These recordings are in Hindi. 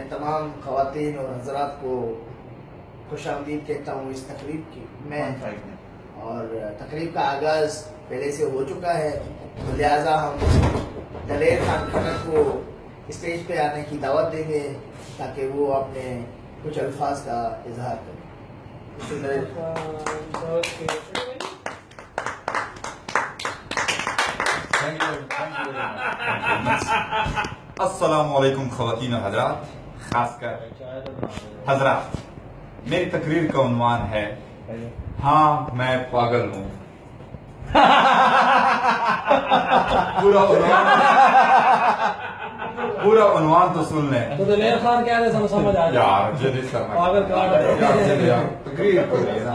मैं तमाम ख़वातीन और हज़रात को खुशामदीद कहता हूँ इस तकरीब की में। और तकरीब का आगाज़ पहले से हो चुका है, तो लिहाजा हम दलेर खान खट्टर को स्टेज पे आने की दावत देंगे ताकि वो अपने कुछ अल्फाज का इजहार करें। अस्सलाम वालेकुम ख़वातीन हज़रात, खासकर हज़रात। मेरी तकरीर का उन्वान है हाँ मैं पागल हूँ। पूरा उन्वान तो सुन लें। तो दलेर खान क्या है समझ आ यार जल्दी करना पागल यार तकरीर को लिए ना।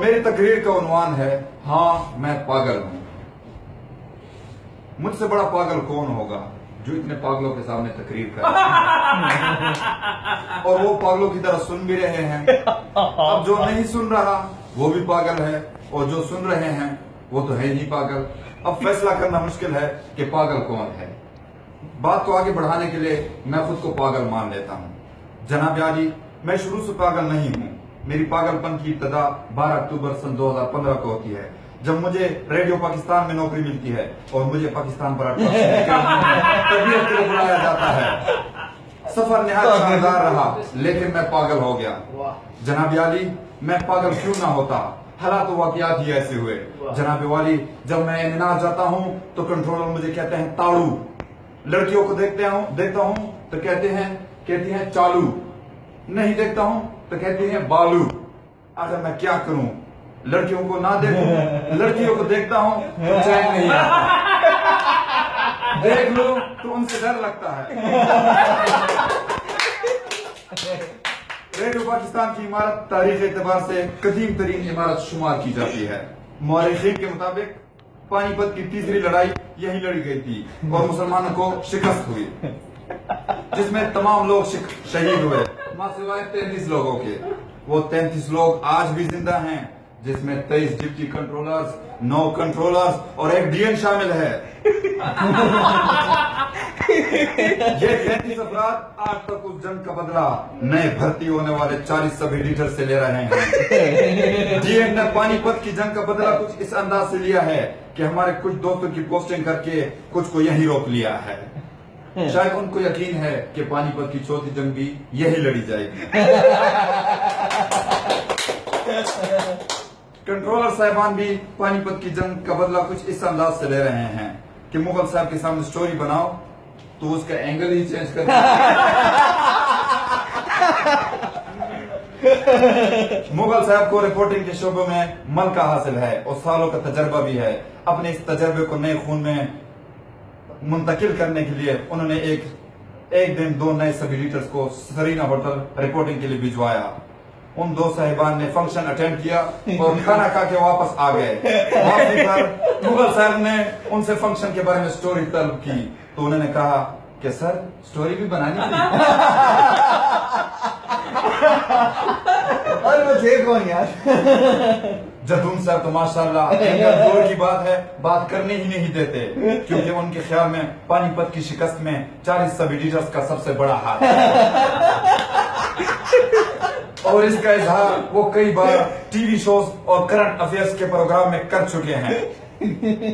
मेरी तकरीर का उन्वान है हाँ मैं पागल हूँ। मुझसे बड़ा पागल कौन होगा जो इतने पागलों के सामने तकरीर कर और वो पागलों की तरह सुन भी रहे हैं। अब जो नहीं सुन रहा वो भी पागल है और जो सुन रहे हैं वो तो है ही पागल। अब फैसला करना मुश्किल है कि पागल कौन है। बात को आगे बढ़ाने के लिए मैं खुद को पागल मान लेता हूँ। जनाब यारी, मैं शुरू से पागल नहीं हूँ। मेरी पागलपन की इब्तिदा 12 अक्टूबर सन 2015 को होती है, जब मुझे रेडियो पाकिस्तान में नौकरी मिलती है और मुझे पाकिस्तान पर तबीयत के लिए बुलाया जाता है। सफर निहायत शानदार रहा, लेकिन मैं पागल हो गया। जनाब याली, मैं पागल क्यों ना होता, हालात वाकयात ही ऐसे हुए। जनाब वाली, जब मैं एमिनार जाता हूँ तो कंट्रोलर मुझे कहते हैं ताड़ू। लड़कियों को देखता हूँ तो कहती हैं चालू। नहीं देखता हूँ तो कहती हैं बालू। अगर मैं क्या करूँ, लड़कियों को ना देखूं, लड़कियों को देखता हूँ तो चैन नहीं आता। देख लो तो उनसे डर लगता है। रेडियो पाकिस्तान की इमारत तारीख एतबार से कदीम तरीन इमारत शुमार की जाती है। मौरखीन के मुताबिक पानीपत की तीसरी लड़ाई यही लड़ी गई थी और मुसलमानों को शिकस्त हुई, जिसमें तमाम लोग शहीद हुए मां सिवाय 33 लोगों के। वो 33 लोग आज भी जिंदा हैं, जिसमें 23 डिप्टी कंट्रोलर्स, 9 कंट्रोलर्स और 1 डीएन शामिल है। ये 33 अफराद आज तक उस जंग का बदला नए भर्ती होने वाले 40 सब एडिटर से ले रहे हैं। डीएन ने पानीपत की जंग का बदला कुछ इस अंदाज से लिया है कि हमारे कुछ दोस्तों की पोस्टिंग करके कुछ को यहीं रोक लिया है। शायद उनको यकीन है कि पानीपत की चौथी जंग भी यही लड़ी जाएगी। कंट्रोलर साहिबान भी पानीपत की जंग का बदला कुछ इस अंदाज से ले रहे हैं कि मुगल साहब के सामने स्टोरी बनाओ तो उसका एंगल ही चेंज कर मुगल साहब को रिपोर्टिंग के शोबे में मलका हासिल है और सालों का तजर्बा भी है। अपने इस तजर्बे को नए खून में मुंतकिल करने के लिए उन्होंने एक दिन 2 नए सब एडिटर्स को सरीना होटल रिपोर्टिंग के लिए भिजवाया। उन 2 साहिबान ने फंक्शन अटेंड किया और खाना खा के वापस आ गए। वापसी पर मुगल साहब ने उनसे फंक्शन के बारे में स्टोरी तलब की तो उन्होंने कहा कि सर स्टोरी भी बनानी थी। और वो थे कौन यार? जदून साहब तो माशाल्लाह जोर की बात है, बात करने ही नहीं देते, क्योंकि उनके ख्याल में पानीपत की शिकस्त में 40 सब एडिटर्स का सबसे बड़ा हाथ है। और इसका इजहार वो कई बार टीवी शोज और करंट अफेयर्स के प्रोग्राम में कर चुके हैं।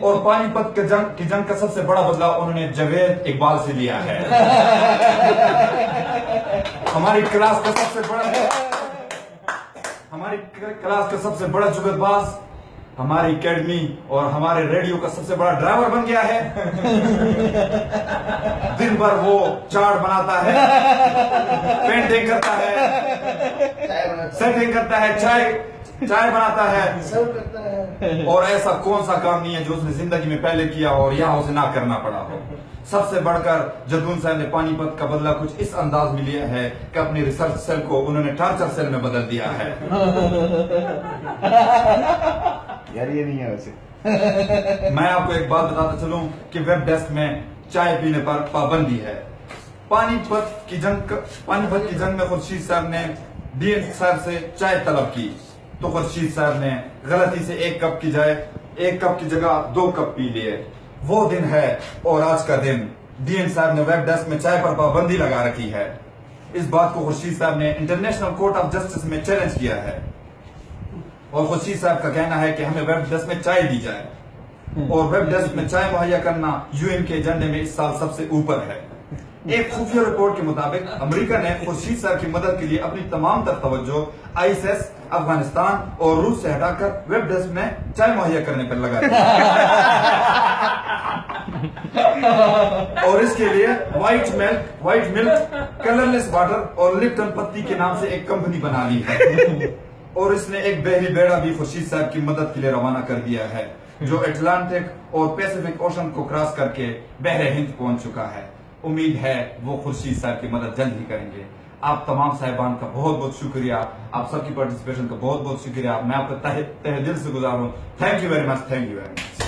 और पानीपत की जंग का सबसे बड़ा बदला उन्होंने जावेद इकबाल से लिया है। हमारी क्लास का सबसे बड़ा जुगतबाज हमारी एकेडमी और हमारे रेडियो का सबसे बड़ा ड्राइवर बन गया है। दिन भर वो चार्ट बनाता है, पेंटिंग करता है, सेटिंग करता है, चाय बनाता है, सर्व करता है। और ऐसा कौन सा काम नहीं है जो उसने जिंदगी में पहले किया और यहाँ उसे ना करना पड़ा हो। सबसे बढ़कर जदून साहब ने पानीपत का बदला कुछ इस अंदाज में लिया है कि अपनी रिसर्च सेल को उन्होंने टार्चर सेल में बदल दिया है। यार ये नहीं है वैसे। मैं आपको एक बात बताता चलूं कि वेब डेस्क में चाय पीने पर पाबंदी है। पानीपत की जंग में खुर्शीद साहब ने डीएन साहब से चाय तलब की तो खुर्शीद साहब ने गलती से 1 कप की जगह 2 कप पी लिए। वो दिन है और आज का दिन डीएन साहब ने वेब डेस्क में चाय पर पाबंदी लगा रखी है। इस बात को खुर्शीद साहब ने इंटरनेशनल कोर्ट ऑफ जस्टिस में चैलेंज किया है और खुर्शीद साहब का कहना है कि हमें वेब डेस्क में चाय दी जाए और वेब डेस्क में चाय मुहैया करना यूएन के एजेंडे में इस साल सबसे ऊपर है। एक खुफिया रिपोर्ट के मुताबिक अमेरिका ने खुर्शीद साहब की मदद के लिए अपनी तमाम तर तवज्जो आईएसएस, अफगानिस्तान और रूस से हटाकर वेब डेस्क में चाय मुहैया करने पर लगा दी और इसके लिए व्हाइट मिल्क, कलरलेस वाटर और लिप्टन पत्ती के नाम से एक कंपनी बना ली है और इसने एक बहरी बेड़ा भी खुर्शीद साहब की मदद के लिए रवाना कर दिया है जो अटलांटिक और पैसिफिक ओशन को क्रॉस करके बहरे हिंद पहुंच चुका है। उम्मीद है वो खुर्शीद साहब की मदद जल्द ही करेंगे। आप तमाम साहिबान का बहुत बहुत शुक्रिया, आप सबकी पार्टिसिपेशन का बहुत बहुत शुक्रिया। मैं आपका तहे दिल से गुजार हूँ। Thank you very much.